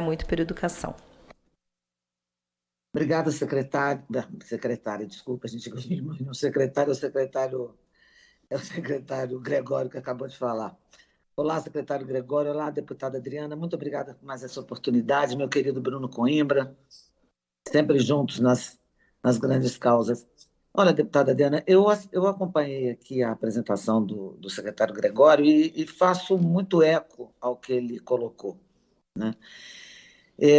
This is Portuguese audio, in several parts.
muito por educação. Obrigada, secretária, desculpa, a gente o secretário é o secretário Gregório que acabou de falar. Olá, secretário Gregório, olá, deputada Adriana, muito obrigada por mais essa oportunidade, meu querido Bruno Coimbra, sempre juntos nas grandes causas. Olha, deputada Adriana, eu acompanhei aqui a apresentação do secretário Gregório e faço muito eco ao que ele colocou, né?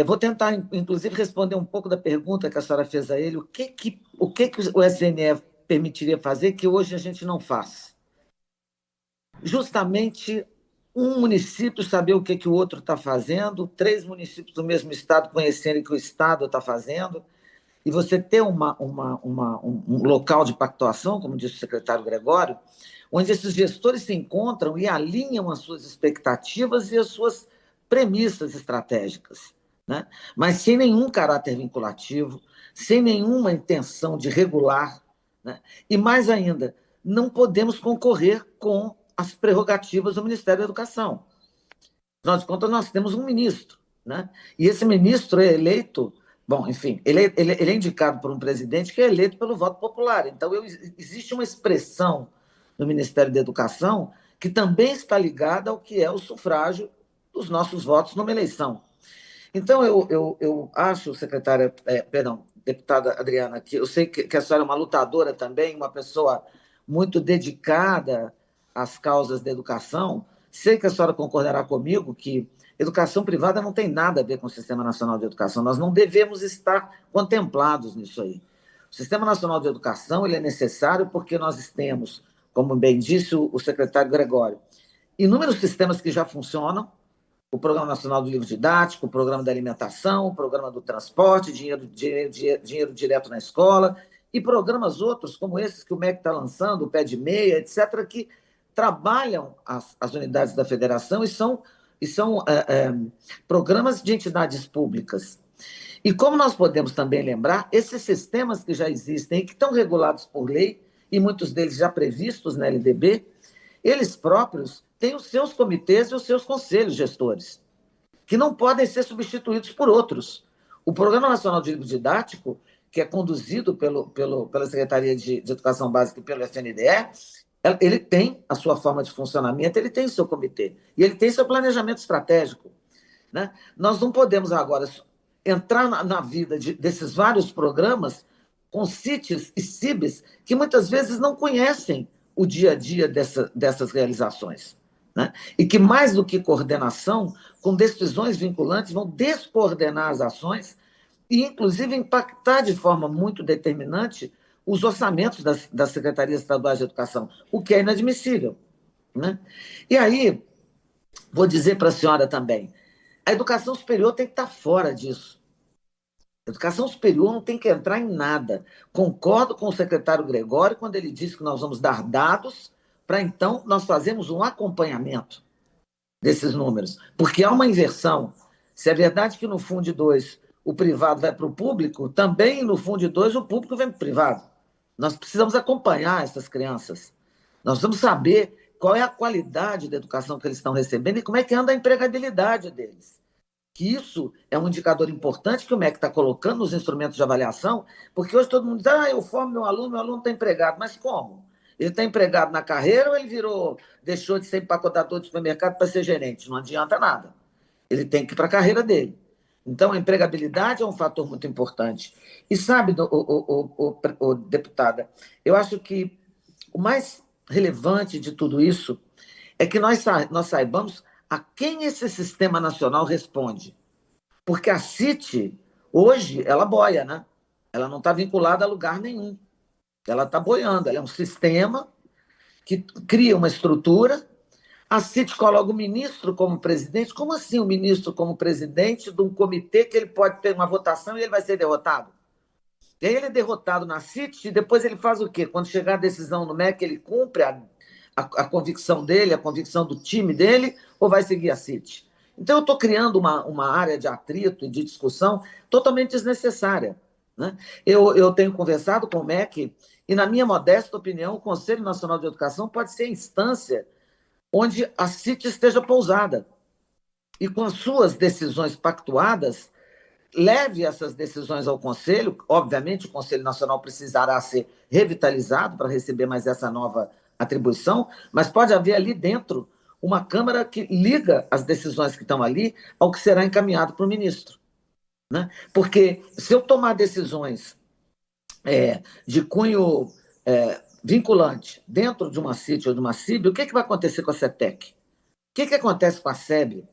Vou tentar, inclusive, responder um pouco da pergunta que a senhora fez a ele, o que o SNE permitiria fazer que hoje a gente não faz? Justamente um município saber o que o outro está fazendo, 3 municípios do mesmo estado conhecerem o que o estado está fazendo, e você ter um local de pactuação, como disse o secretário Gregório, onde esses gestores se encontram e alinham as suas expectativas e as suas premissas estratégicas, né? Mas sem nenhum caráter vinculativo, sem nenhuma intenção de regular, né? E mais ainda, não podemos concorrer com as prerrogativas do Ministério da Educação. Afinal de contas, nós temos um ministro, né? E esse ministro é eleito, bom, enfim, ele é indicado por um presidente que é eleito pelo voto popular. Então, existe uma expressão no Ministério da Educação que também está ligada ao que é o sufrágio dos nossos votos numa eleição. Então, eu acho, secretária, deputada Adriana, que eu sei que a senhora é uma lutadora também, uma pessoa muito dedicada às causas da educação. Sei que a senhora concordará comigo que educação privada não tem nada a ver com o Sistema Nacional de Educação. Nós não devemos estar contemplados nisso aí. O Sistema Nacional de Educação ele é necessário porque nós temos, como bem disse o secretário Gregório, inúmeros sistemas que já funcionam, o Programa Nacional do Livro Didático, o Programa da Alimentação, o Programa do Transporte, dinheiro direto na escola, e programas outros, como esses que o MEC está lançando, o Pé de Meia, etc., que trabalham as unidades da federação e são programas de entidades públicas. E como nós podemos também lembrar, esses sistemas que já existem e que estão regulados por lei, e muitos deles já previstos na LDB, eles próprios têm os seus comitês e os seus conselhos gestores, que não podem ser substituídos por outros. O Programa Nacional de Livro Didático, que é conduzido pela Secretaria de Educação Básica e pelo FNDE, ele tem a sua forma de funcionamento, ele tem o seu comitê, e ele tem seu planejamento estratégico, né? Nós não podemos agora entrar na vida desses vários programas com CITES e CIBs que muitas vezes não conhecem o dia a dia dessas realizações, né? E que, mais do que coordenação, com decisões vinculantes, vão descoordenar as ações e, inclusive, impactar de forma muito determinante os orçamentos das secretarias estaduais de educação, o que é inadmissível, né? E aí, vou dizer para a senhora também, a educação superior tem que estar fora disso. A educação superior não tem que entrar em nada. Concordo com o secretário Gregório quando ele disse que nós vamos dar dados para, então, nós fazermos um acompanhamento desses números. Porque há uma inversão. Se é verdade que no Fundo 2 o privado vai para o público, também no Fundo 2 o público vem para o privado. Nós precisamos acompanhar essas crianças. Nós vamos saber qual é a qualidade da educação que eles estão recebendo e como é que anda a empregabilidade deles. Que isso é um indicador importante que o MEC está colocando nos instrumentos de avaliação, porque hoje todo mundo diz, eu formo meu aluno está empregado. Mas como? Ele está empregado na carreira ou ele deixou de ser empacotador de supermercado para ser gerente? Não adianta nada. Ele tem que ir para a carreira dele. Então, a empregabilidade é um fator muito importante. E sabe, deputada, eu acho que o mais relevante de tudo isso é que nós saibamos a quem esse sistema nacional responde. Porque a CIT, hoje, ela boia, né? Ela não está vinculada a lugar nenhum. Ela está boiando. Ela é um sistema que cria uma estrutura. A CIT coloca o ministro como presidente. Como assim o ministro como presidente de um comitê que ele pode ter uma votação e ele vai ser derrotado? E aí ele é derrotado na CIT e depois ele faz o quê? Quando chegar a decisão no MEC, ele cumpre a convicção dele, a convicção do time dele, ou vai seguir a CIT? Então, eu estou criando uma área de atrito e de discussão totalmente desnecessária, né? Eu tenho conversado com o MEC e, na minha modesta opinião, o Conselho Nacional de Educação pode ser a instância onde a CIT esteja pousada. e com as suas decisões pactuadas, leve essas decisões ao Conselho. Obviamente, o Conselho Nacional precisará ser revitalizado para receber mais essa nova atribuição, mas pode haver ali dentro uma Câmara que liga as decisões que estão ali ao que será encaminhado para o ministro. Né? Porque se eu tomar decisões de cunho vinculante dentro de uma CIT ou de uma CIB, o que vai acontecer com a CETEC? O que acontece com a SEB?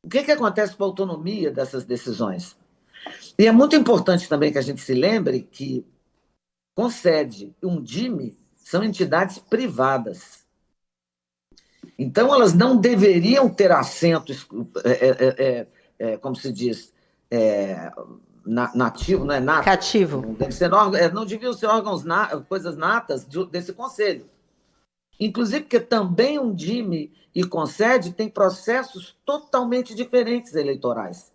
O que acontece com a autonomia dessas decisões? E é muito importante também que a gente se lembre que CONSED e Undime são entidades privadas. Então, elas não deveriam ter assento, como se diz, nativo, não é nato? Cativo. Não deviam ser órgãos, coisas natas desse conselho. Inclusive porque também Undime e CONSED têm processos totalmente diferentes eleitorais.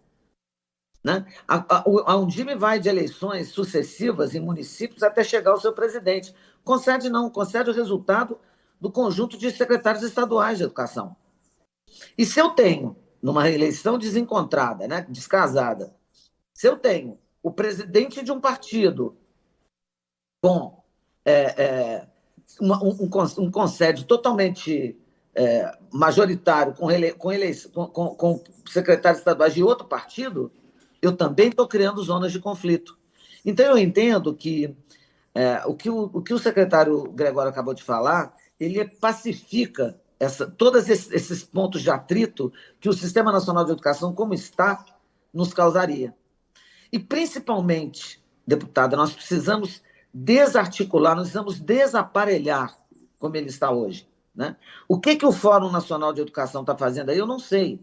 Né? A Undime vai de eleições sucessivas em municípios até chegar ao seu presidente. CONSED não, CONSED é o resultado do conjunto de secretários estaduais de educação. E se eu tenho, numa eleição desencontrada, né, descasada, se eu tenho o presidente de um partido com um CONSED totalmente majoritário, com secretários estaduais de outro partido, eu também estou criando zonas de conflito. Então, eu entendo que o que o secretário Gregório acabou de falar, ele pacifica todos esses pontos de atrito que o Sistema Nacional de Educação, como está, nos causaria. E, principalmente, deputada, nós precisamos desarticular, nós precisamos desaparelhar como ele está hoje. Né? O que o Fórum Nacional de Educação está fazendo aí, eu não sei.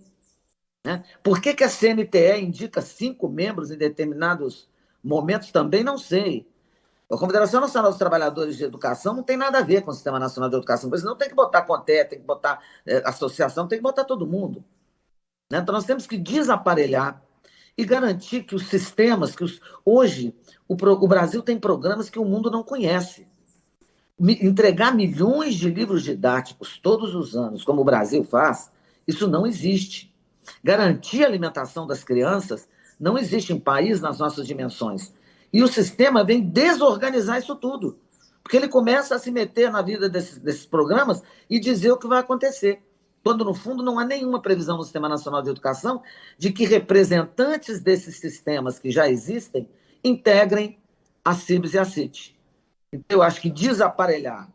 Né? Por que a CNTE indica 5 membros em determinados momentos, também não sei. A Confederação Nacional dos Trabalhadores de Educação não tem nada a ver com o Sistema Nacional de Educação, porque senão tem que botar CONTE, tem que botar associação, tem que botar todo mundo. Né? Então, nós temos que desaparelhar e garantir que os sistemas, hoje o Brasil tem programas que o mundo não conhece. Entregar milhões de livros didáticos todos os anos, como o Brasil faz, isso não existe. Garantir a alimentação das crianças não existe em país nas nossas dimensões. E o sistema vem desorganizar isso tudo, porque ele começa a se meter na vida desses programas e dizer o que vai acontecer, quando, no fundo, não há nenhuma previsão no Sistema Nacional de Educação de que representantes desses sistemas que já existem integrem a CIBS e a CIT. Então, eu acho que desaparelhar,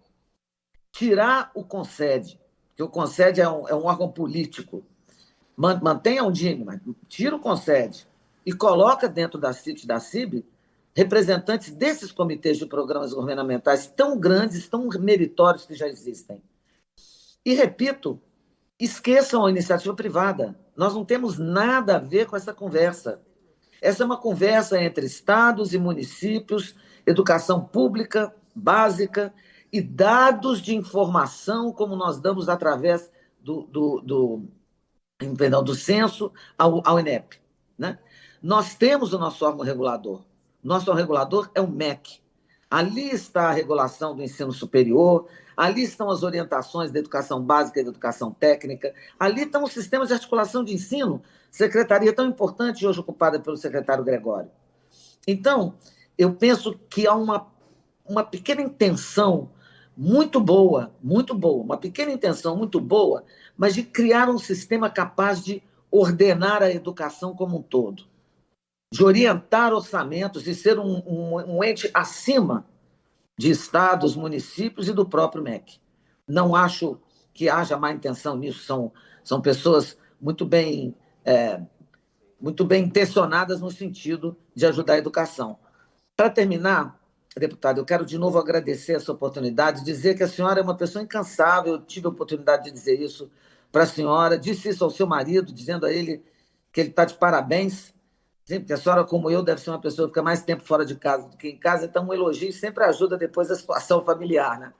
tirar o CONSED, que o CONSED é um órgão político, mantenha o Undime, mas tira o CONSED e coloca dentro da CIT e da CIB representantes desses comitês de programas governamentais tão grandes, tão meritórios que já existem. E, repito, esqueçam a iniciativa privada. Nós não temos nada a ver com essa conversa. Essa é uma conversa entre estados e municípios, educação pública, básica, e dados de informação, como nós damos através do censo ao INEP. Né? Nós temos o nosso órgão regulador. Nosso órgão regulador é o MEC. Ali está a regulação do ensino superior, ali estão as orientações da educação básica e da educação técnica, ali estão os sistemas de articulação de ensino, secretaria tão importante hoje ocupada pelo secretário Gregório. Então, eu penso que há uma pequena intenção muito boa, uma pequena intenção muito boa, mas de criar um sistema capaz de ordenar a educação como um todo, de orientar orçamentos e ser um ente acima de estados, municípios e do próprio MEC. Não acho que haja má intenção nisso, são pessoas muito bem intencionadas no sentido de ajudar a educação. Para terminar, deputada, eu quero de novo agradecer essa oportunidade, dizer que a senhora é uma pessoa incansável, eu tive a oportunidade de dizer isso para a senhora, disse isso ao seu marido, dizendo a ele que ele está de parabéns, porque a senhora, como eu, deve ser uma pessoa que fica mais tempo fora de casa do que em casa, então um elogio sempre ajuda depois a situação familiar, né?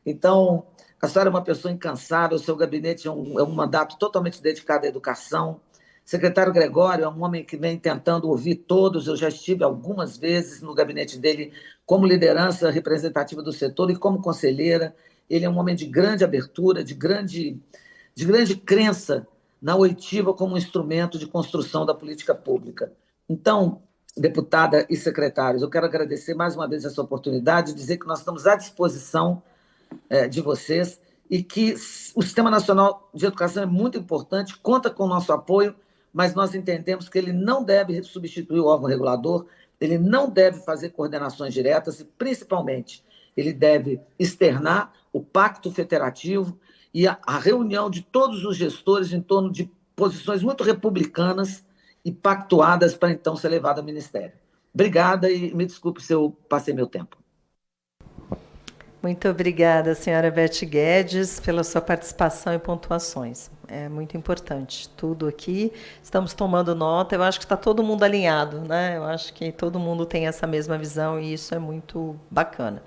Então, a senhora é uma pessoa incansável, o seu gabinete é um mandato totalmente dedicado à educação. O secretário Gregório é um homem que vem tentando ouvir todos, eu já estive algumas vezes no gabinete dele como liderança representativa do setor e como conselheira. Ele é um homem de grande abertura, de grande crença na oitiva como um instrumento de construção da política pública. Então, deputada e secretários, eu quero agradecer mais uma vez essa oportunidade de dizer que nós estamos à disposição de vocês e que o Sistema Nacional de Educação é muito importante, conta com o nosso apoio, mas nós entendemos que ele não deve substituir o órgão regulador, ele não deve fazer coordenações diretas e, principalmente, ele deve externar o pacto federativo e a reunião de todos os gestores em torno de posições muito republicanas e pactuadas para, então, ser levado ao Ministério. Obrigada e me desculpe se eu passei meu tempo. Muito obrigada, senhora Beth Guedes, pela sua participação e pontuações. É muito importante. Tudo aqui, estamos tomando nota. Eu acho que está todo mundo alinhado, né? Eu acho que todo mundo tem essa mesma visão e isso é muito bacana.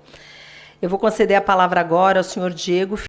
Eu vou conceder a palavra agora ao senhor Diego